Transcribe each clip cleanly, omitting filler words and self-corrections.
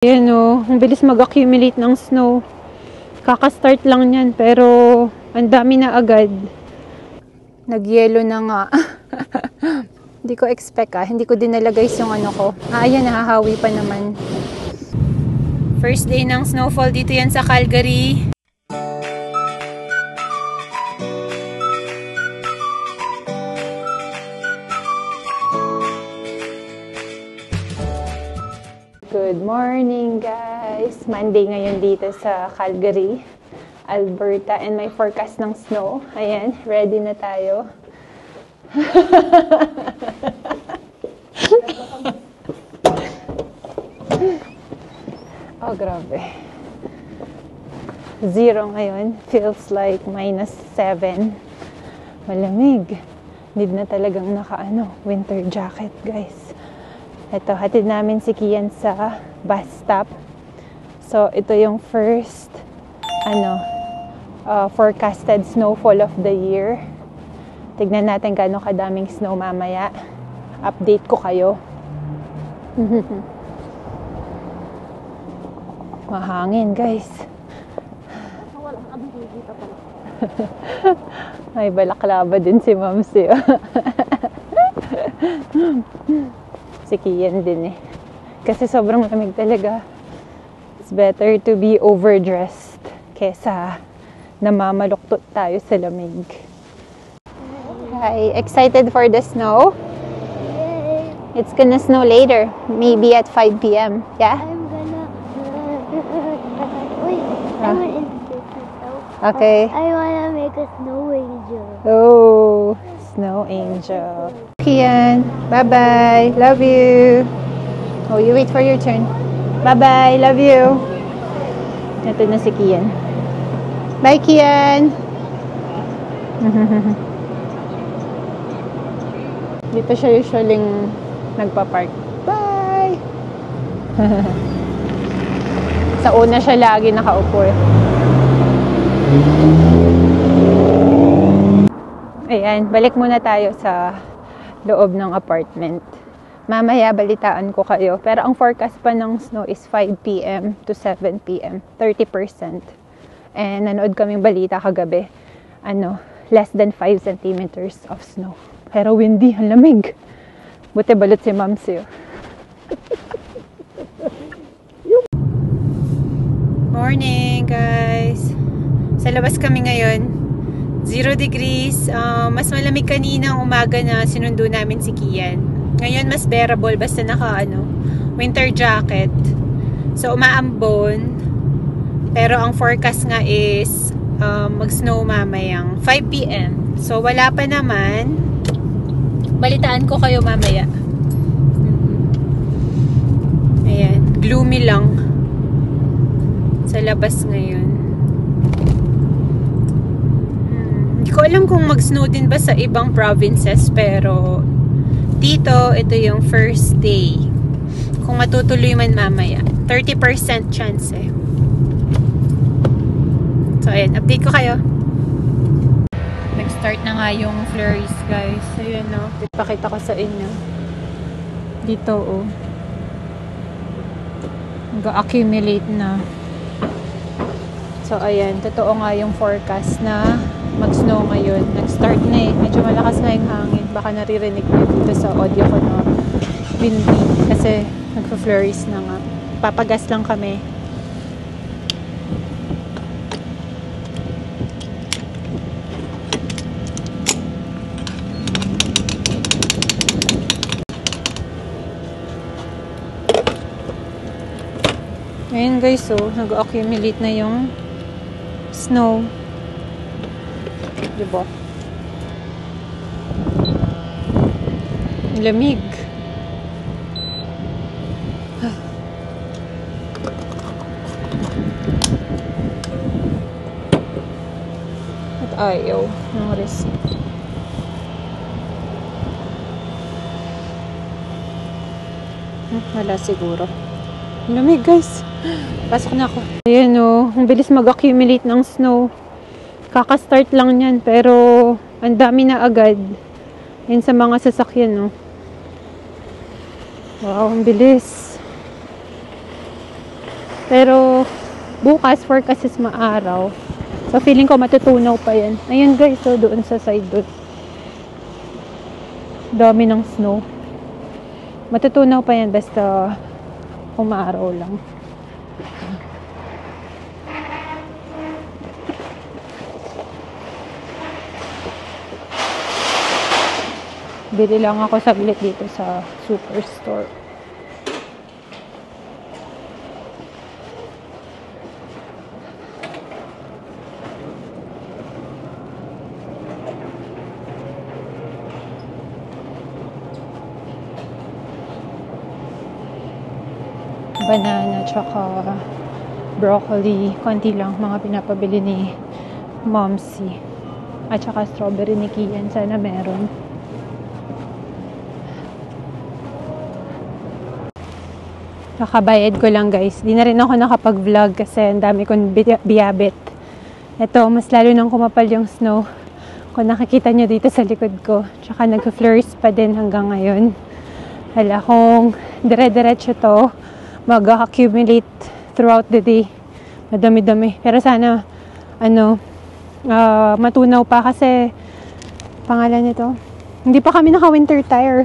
Ayan o, ang bilis mag-accumulate ng snow. Kaka-start lang yan, pero ang dami na agad. Nag-yellow na nga. Hindi ko expect hindi ko dinala guys yung ano ko. Ayan, nahahawi pa naman. First day ng snowfall dito yan sa Calgary. Good morning guys! Monday ngayon dito sa Calgary, Alberta, and may forecast ng snow. Ayan, ready na tayo. Oh, grabe. 0 ngayon. Feels like -7. Malamig. Need na talagang winter jacket guys. Ito, hatid namin si Kian sa bus stop. So, ito yung first, forecasted snowfall of the year. Tignan natin gaano kadaming snow mamaya. Update ko kayo. Mahangin, guys. May balaklava din si Mamsi. Si Kian din kasi sobrang lamig talaga. It's better to be overdressed kesa namamaluktot tayo sa lamig. Hi, excited for the snow? It's gonna snow later, maybe at 5 p.m. Yeah? Okay. I wanna make a snow angel. Oh, snow angel. Kian, bye-bye. Love you. Oh, you wait for your turn. Bye-bye. Love you. Ito na si Kian. Bye, Kian. Dito siya usually nagpa-park. Bye. Sa una siya lagi nakaupo. Ayan, balik muna tayo sa loob ng apartment. Mamaya balitaan ko kayo. Pero ang forecast pa ng snow is 5 p.m. to 7 p.m. 30%. And nanood kaming balita kagabi. Less than 5 centimeters of snow. Pero windy, ang lamig. Buti balot si Mamsi. Morning, guys. Sa labas kami ngayon. 0 degrees. Mas malamig kanina ang umaga na sinundo namin si Kian. Ngayon mas bearable basta naka winter jacket. So umaambon. Pero ang forecast nga is mag-snow mamayang 5 p.m. So wala pa naman. Balitaan ko kayo mamaya. Ayan, gloomy lang sa labas ngayon. Hindi ko alam kung mag-snow din ba sa ibang provinces, pero dito, ito yung first day. Kung matutuloy man mamaya. 30% chance So, ayan. Update ko kayo. Nag-start na nga yung flurries, guys. Ayan, ipakita ko sa inyo. Dito, nag-accumulate na. So, ayan. Totoo nga yung forecast na mag-snow ngayon. Nag-start na Medyo malakas nga yung hangin. Baka naririnig nyo dito sa audio ko na windy. Kasi nagpa-flurries na nga. Papagas lang kami. Ngayon guys, nag-accumulate na yung snow. Diba? Lamig. At ayaw ng risk. Wala siguro. Lamig guys. Pasok na ako. Ayan ang bilis mag-accumulate ng snow. Kaka-start lang yan, pero ang dami na agad. Yan sa mga sasakyan, Wow, ang bilis. Pero, bukas forecast is maaraw. So, feeling ko matutunaw pa yan. Ayun guys, so doon sa side doon. Dami ng snow. Matutunaw pa yan basta umaaraw lang. Bili lang ako saglit dito sa superstore. Banana, tsaka broccoli. Konti lang mga pinapabili ni Momsy. At tsaka strawberry ni Kian. Sana meron. Kakabayad ko lang guys. Di na rin ako nakapag-vlog kasi ang dami kong biyabit. Ito, mas lalo nang kumapal yung snow. Kung nakikita nyo dito sa likod ko. Tsaka nag-flurries pa din hanggang ngayon. Hala, kung dire-diretso to, mag-accumulate throughout the day. Madami-dami. Pero sana, matunaw pa kasi, pangalan nito, hindi pa kami naka-winter tire.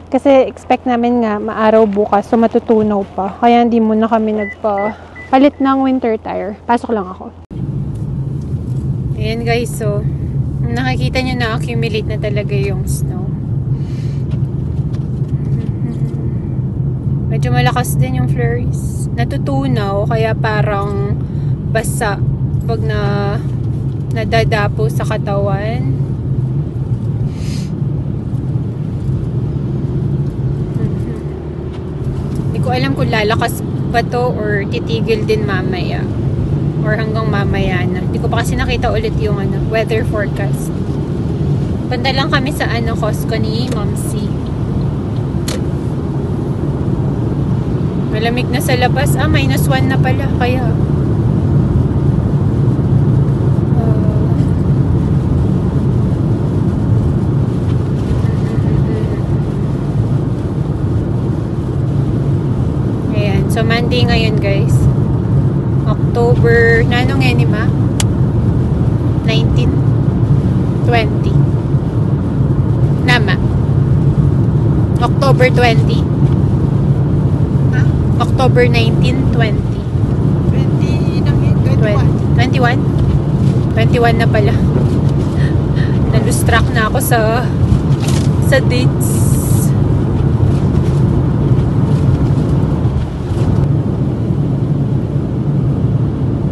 Kasi expect namin nga, maaraw bukas, so matutunaw pa. Kaya hindi muna kami nagpapalit ng winter tire. Pasok lang ako. Ayan guys, so, nakikita nyo na accumulate na talaga yung snow. Medyo malakas din yung flurries. Natutunaw, kaya parang basa pag nadadapo sa katawan. Hindi ko alam kung lalakas pa to or titigil din mamaya. Or hanggang mamaya na. Hindi ko pa kasi nakita ulit yung weather forecast. Punta lang kami sa Costco ni Momsy. Malamig na sa labas. -1 na pala. Kaya. Ayan. So, Monday ngayon, guys. October, nanong yan, ma? 19? 20. Nama. October 20. October 19, 20. 21 na pala. Nalustrak na ako sa dates.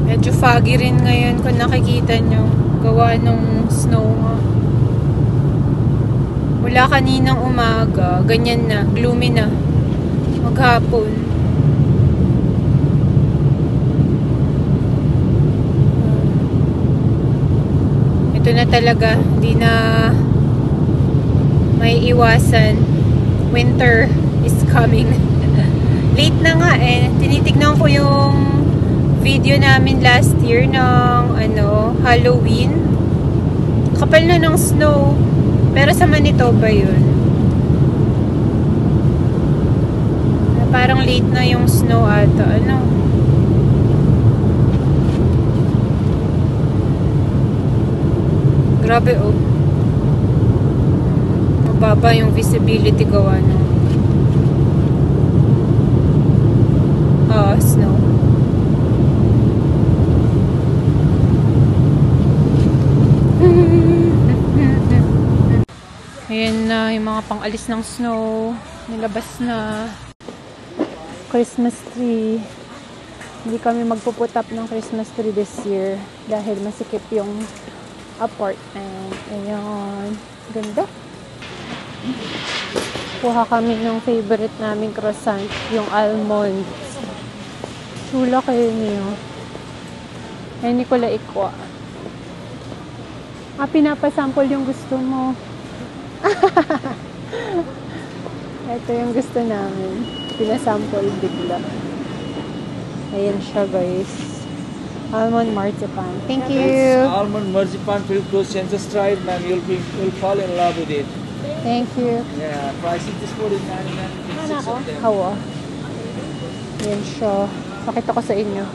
Medyo foggy rin ngayon kung nakikita nyo. Gawa nung snow nga. Mula kaninang umaga, ganyan na, gloomy na. Maghapon. Ito na talaga, hindi na may iwasan. Winter is coming. Late na nga eh. Tinitignan ko yung video namin last year ng Halloween. Kapal na ng snow. Pero sa Manitoba yun. Parang late na yung snow ata. Grabe oh. Mababa yung visibility gawa nung snow. Ayan na yung mga pang-alis ng snow. Nilabas na. Christmas tree. Hindi kami magpuput up ng Christmas tree this year dahil masikip yung apartment. Ayan. Ganda. Kuha kami ng favorite naming croissant. Yung almonds. Sula kayo niyo. Ay, hindi ko laikwa. Pinapasample yung gusto mo. Ito yung gusto namin. Pinasample bigla. Ayan siya guys. Almond marzipan. Thank you. Almond marzipan filled close senses tried, ma'am. You'll fall in love with it. Thank you. Yeah, price is just $49.99. Hawa. Ayan siya. Pakita ko sa inyo.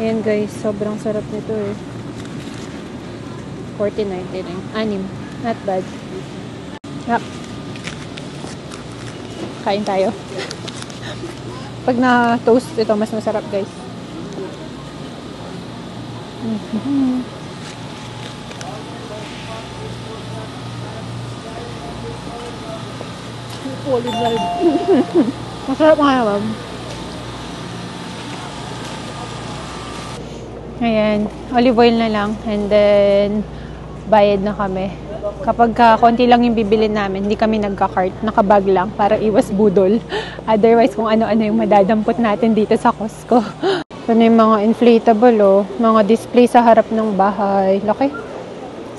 Ayan guys, sobrang sarap nito eh. 14.99. Anim. Not bad. Yep. Kain tayo. Pag na-toast ito, mas masarap guys. Olive oil. Masarap nga ma'am. Ayan, olive oil na lang and then bayad na kami. Kapag konti lang yung bibilin namin, hindi kami nagka-cart, nakabag lang para iwas budol. Otherwise, kung ano-ano yung madadampot natin dito sa Costco. Ito na yung mga inflatable, oh. Mga display sa harap ng bahay. Laki.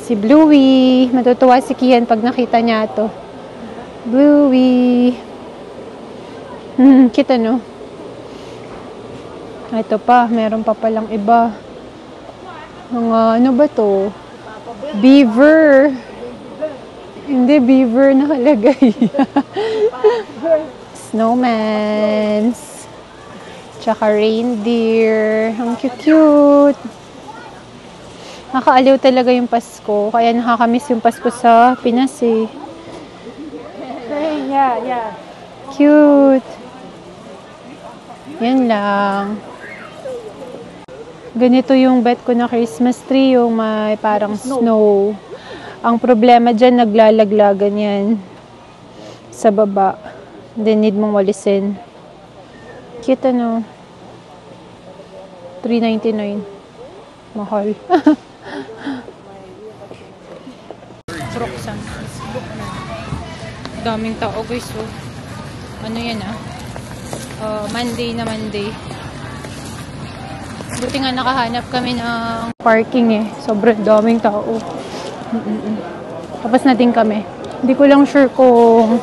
Si Bluey. Matutuwa si Kian pag nakita niya to. Bluey. Kita, no? Ito pa, meron pa palang iba. Mga, ano ba to? Beaver. Hindi, beaver nakalagay. Snowmans. Tsaka reindeer. Ang cute-cute. Nakaaliw talaga yung Pasko. Kaya nakakamiss yung Pasko sa Pinas eh. Yeah. Cute. Yan lang. Ganito yung bet ko na Christmas tree, yung may parang snow. Ang problema dyan, naglalaglagan yan sa baba. Then need mong walisin. Cute, ano? $3.99. Mahal. Roxanne. Daming tao guys, so. Ano yan Monday na Monday. Buti nga nakahanap kami ng parking eh. Sobrang daming tao. Tapos na din kami. Hindi ko lang sure kung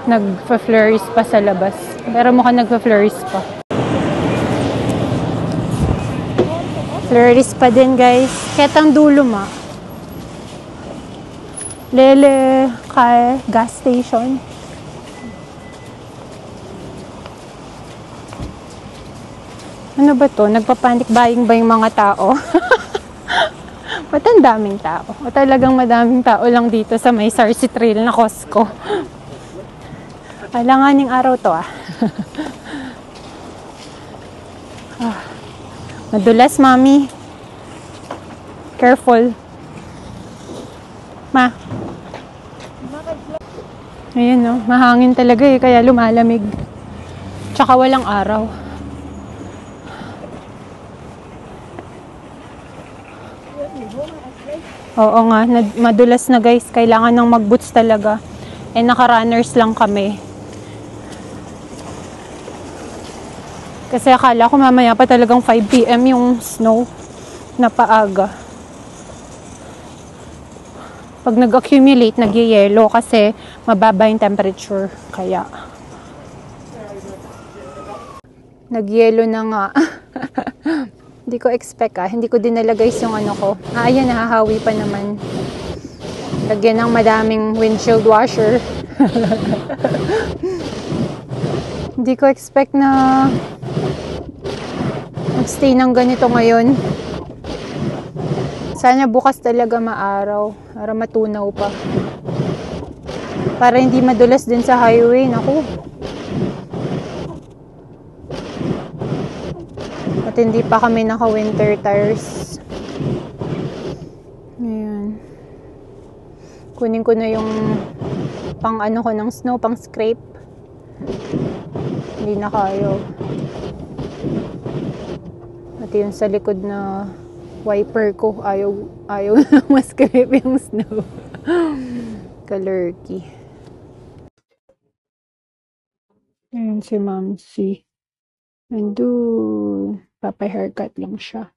nag-flurries pa sa labas. Pero mukhang nag-flurries pa. Flurries pa din guys. Ketang dulo ma. Lele kay gas station. Ano ba to? Nagpa-panic buying ba yung mga tao? Ba't ang daming tao? O talagang madaming tao lang dito sa may Sarsi Trail na Costco. Alanganing araw to Madulas, mami. Careful. Ma. Ayan, no? Mahangin talaga eh, kaya lumalamig. Tsaka walang araw. Oo nga, madulas na guys. Kailangan ng mag-boots talaga. Eh, naka-runners lang kami. Kasi akala ko mamaya pa talagang 5 PM yung snow na paaga. Pag nag-accumulate, nag-yellow kasi mababa yung temperature. Kaya nag-yellow na nga. Hindi ko expect Hindi ko dinala guys yung ano ko. Ayan, nahahawi pa naman. Lagyan ng madaming windshield washer. Hindi ko expect na magstay ng ganito ngayon. Sana bukas talaga maaraw. Para matunaw pa. Para hindi madulas din sa highway. Naku. At hindi pa kami naka-winter tires. Ayan. Kunin ko na yung pang ano ko ng snow, pang scrape. Hindi na kayo. At yung sa likod na wiper ko, ayaw na ma-scrape yung snow. Kalurky. Ayan si Mamsi. Nandun. Papa-haircut lang siya.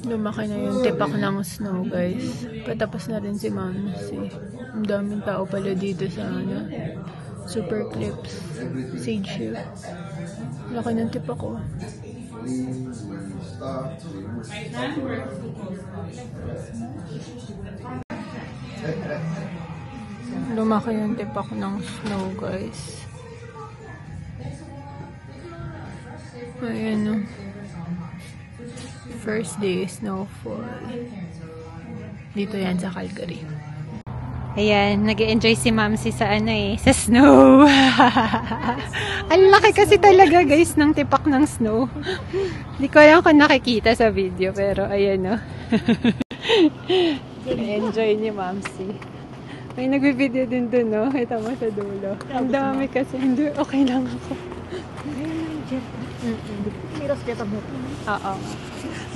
Lumaki na yung tipak ng snow, guys. Patapos na rin si Ma'am. Ang daming tao pala dito sa Super Clips. Sage Hill. Laki ng tipak ko. Lumaki yung tipak ng snow, guys. Ayan o. First day snowfall. Dito yan sa Calgary. Ayan, nag-enjoy si Mamsi sa sa snow. Ang laki kasi talaga, guys, ng tipak ng snow. Hindi ko alam kung nakikita sa video, pero ayan o. Enjoy ni Mamsi. May nag-video din dun, no? Kita mo sa dulo. Ang dami kasi. Hindi, okay lang ako. Oo.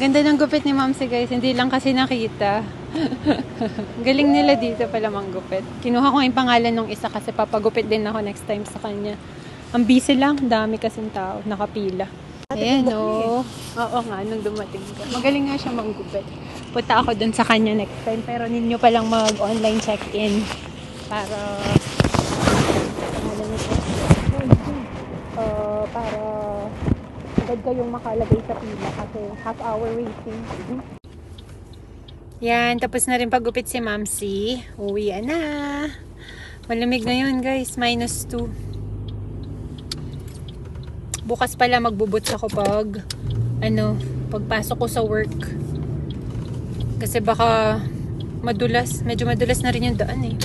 Ganda ng gupit ni Mamsi, guys. Hindi lang kasi nakita. Galing nila dito pala manggupit. Kinuha ko yung pangalan ng isa kasi papagupit din ako next time sa kanya. Ang busy lang. Dami kasing tao. Nakapila. Ayan, no? Oo nga, nung dumating ka. Magaling nga siya manggupit. Punta ako dun sa kanya next time. Pero ninyo palang mag-online check-in. Para agad kayong makalagay sa pila kasi half hour waiting. Yan, tapos na rin paggupit si Mamsi. Uwi na. Malamig ngayon, guys. -2. Bukas pala magbubuts ako pag pagpasok ko sa work. Kasi baka madulas. Medyo madulas na rin yung daan eh.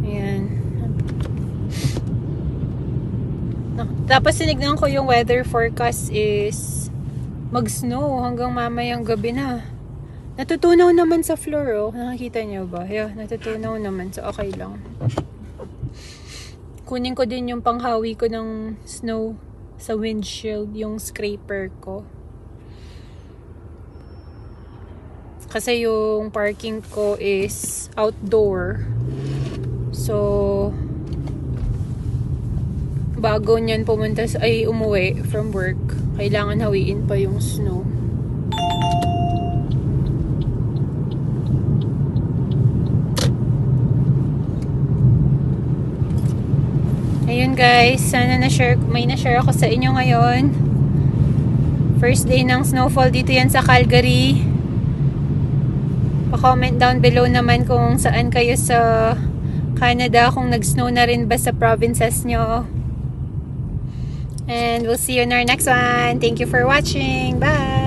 Ayan. Tapos sinignan ko yung weather forecast is mag-snow hanggang mamayang gabi na. Natutunaw naman sa floor, oh. Nakikita niyo ba? Yeah, natutunaw naman. So, okay lang. Kunin ko din yung panghawi ko ng snow sa windshield, yung scraper ko. Kasi yung parking ko is outdoor. So, bago niyan umuwi from work, kailangan hawiin pa yung snow. Ayun, guys, sana may na-share ako sa inyo ngayon. First day ng snowfall dito yan sa Calgary. Pa-comment down below naman kung saan kayo sa Canada, kung nag-snow na rin ba sa provinces nyo. And we'll see you in our next one. Thank you for watching. Bye!